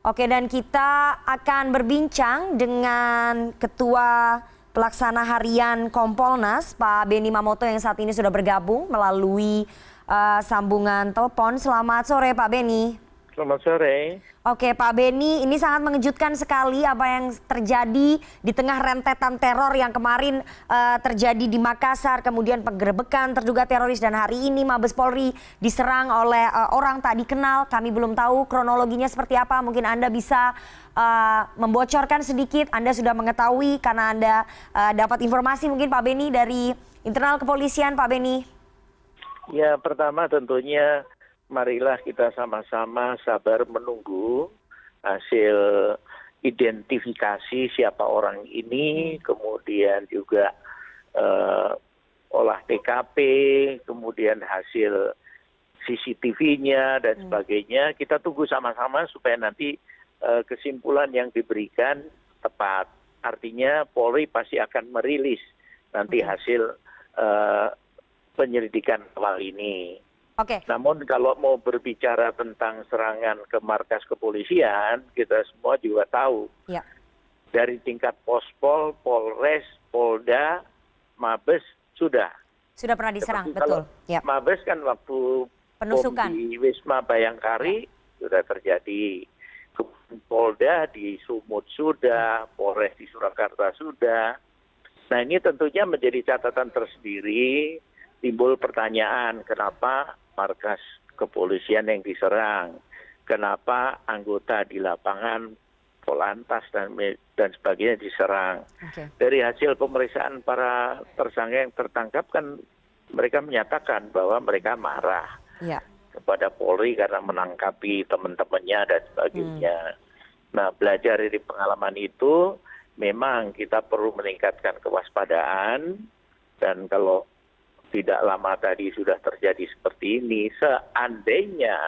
Oke, dan kita akan berbincang dengan Ketua Pelaksana Harian Kompolnas, Pak Benny Mamoto yang saat ini sudah bergabung melalui sambungan telepon. Selamat sore, Pak Benny. Selamat sore. Oke, Pak Benny, ini sangat mengejutkan sekali apa yang terjadi di tengah rentetan teror yang kemarin terjadi di Makassar, kemudian penggerebekan terduga teroris, dan hari ini Mabes Polri diserang oleh orang tak dikenal. Kami belum tahu kronologinya seperti apa. Mungkin Anda bisa membocorkan sedikit. Anda sudah mengetahui karena Anda dapat informasi mungkin, Pak Benny, dari internal kepolisian, Pak Benny. Ya, pertama tentunya marilah kita sama-sama sabar menunggu hasil identifikasi siapa orang ini, kemudian juga olah TKP, kemudian hasil CCTV-nya dan sebagainya. Kita tunggu sama-sama supaya nanti kesimpulan yang diberikan tepat. Artinya Polri pasti akan merilis nanti hasil penyelidikan awal ini. Oke. Namun kalau mau berbicara tentang serangan ke markas kepolisian, kita semua juga tahu. Ya. Dari tingkat Pospol, Polres, Polda, Mabes sudah. Sudah pernah diserang, Seperti betul. Ya. Mabes kan waktu penusukan bom di Wisma Bayangkari sudah terjadi. Polda di Sumut sudah, Polres di Surakarta sudah. Nah, ini tentunya menjadi catatan tersendiri. Timbul pertanyaan, kenapa markas kepolisian yang diserang, kenapa anggota di lapangan, Polantas dan sebagainya diserang. Okay. Dari hasil pemeriksaan para tersangka yang tertangkap kan mereka menyatakan bahwa mereka marah kepada Polri karena menangkapi teman-temannya dan sebagainya. Nah, belajar dari pengalaman itu memang kita perlu meningkatkan kewaspadaan, dan kalau tidak lama tadi sudah terjadi seperti ini, seandainya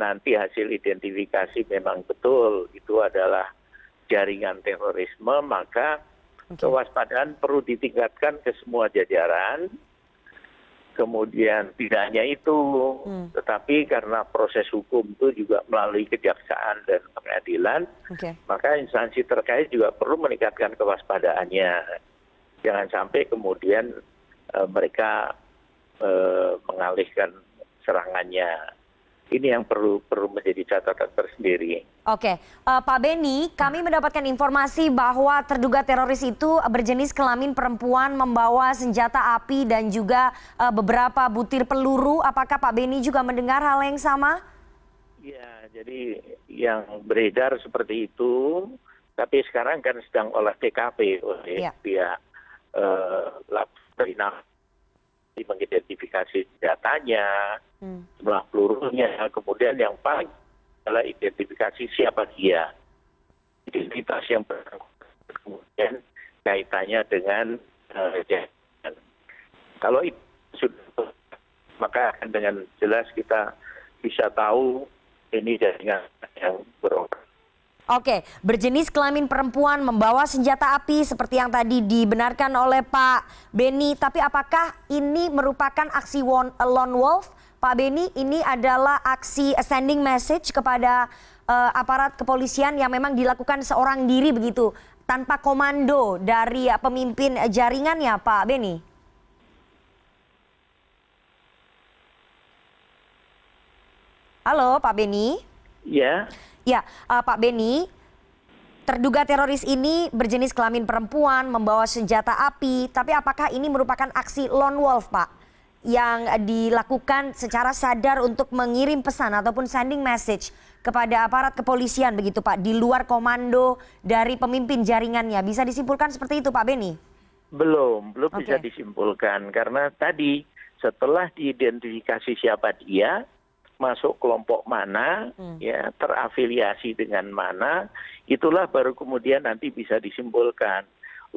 nanti hasil identifikasi memang betul itu adalah jaringan terorisme, maka kewaspadaan perlu ditingkatkan ke semua jajaran. Kemudian tidak hanya itu, tetapi karena proses hukum itu juga melalui kejaksaan dan pengadilan, maka instansi terkait juga perlu meningkatkan kewaspadaannya. Jangan sampai kemudian mereka mengalihkan serangannya. Ini yang perlu menjadi catatan tersendiri. Oke, Pak Benny, kami mendapatkan informasi bahwa terduga teroris itu berjenis kelamin perempuan, membawa senjata api dan juga beberapa butir peluru. Apakah Pak Benny juga mendengar hal yang sama? Ya, jadi yang beredar seperti itu, tapi sekarang kan sedang olah TKP oleh pihak mengidentifikasi senjatanya, jumlah pelurunya, kemudian yang paling adalah identifikasi siapa dia, identitas yang kemudian kaitannya dengan jaringan. Kalau itu sudah, maka akan dengan jelas kita bisa tahu ini jaringan yang beroperasi. Oke, berjenis kelamin perempuan, membawa senjata api seperti yang tadi dibenarkan oleh Pak Benny. Tapi apakah ini merupakan aksi lone wolf, Pak Benny? Ini adalah aksi sending message kepada aparat kepolisian yang memang dilakukan seorang diri begitu, tanpa komando dari pemimpin jaringannya, Pak Benny? Halo, Pak Benny? Ya. Ya, Pak Benny, terduga teroris ini berjenis kelamin perempuan, membawa senjata api, tapi apakah ini merupakan aksi lone wolf, Pak, yang dilakukan secara sadar untuk mengirim pesan ataupun sending message kepada aparat kepolisian begitu, Pak, di luar komando dari pemimpin jaringannya? Bisa disimpulkan seperti itu, Pak Benny? Belum bisa disimpulkan, karena tadi setelah diidentifikasi siapa dia, masuk kelompok mana, ya, terafiliasi dengan mana, itulah baru kemudian nanti bisa disimpulkan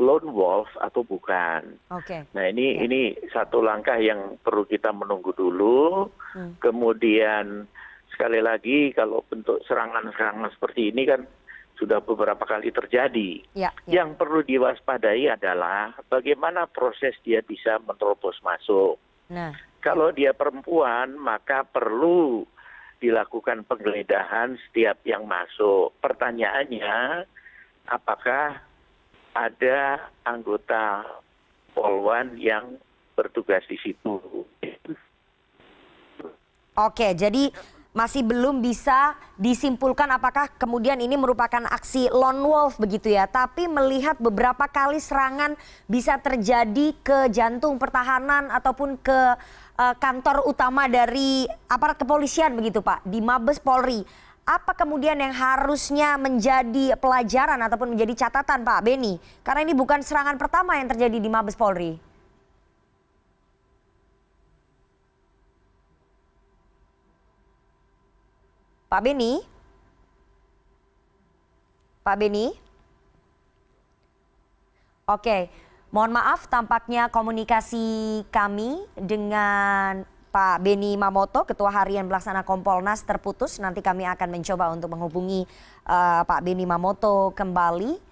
lone wolf atau bukan. Nah, ini satu langkah yang perlu kita menunggu dulu. Kemudian sekali lagi, kalau bentuk serangan-serangan seperti ini kan sudah beberapa kali terjadi. Yang perlu diwaspadai adalah bagaimana proses dia bisa menerobos masuk. Kalau dia perempuan, maka perlu dilakukan penggeledahan setiap yang masuk. Pertanyaannya, apakah ada anggota Polwan yang bertugas di situ? Oke, jadi masih belum bisa disimpulkan apakah kemudian ini merupakan aksi lone wolf begitu ya. Tapi melihat beberapa kali serangan bisa terjadi ke jantung pertahanan ataupun ke kantor utama dari aparat kepolisian begitu Pak, di Mabes Polri. Apa kemudian yang harusnya menjadi pelajaran ataupun menjadi catatan Pak Beni? Karena ini bukan serangan pertama yang terjadi di Mabes Polri. Pak Beni? Pak Beni? Oke, mohon maaf tampaknya komunikasi kami dengan Pak Beni Mamoto, Ketua Harian Pelaksana Kompolnas terputus. Nanti kami akan mencoba untuk menghubungi Pak Beni Mamoto kembali.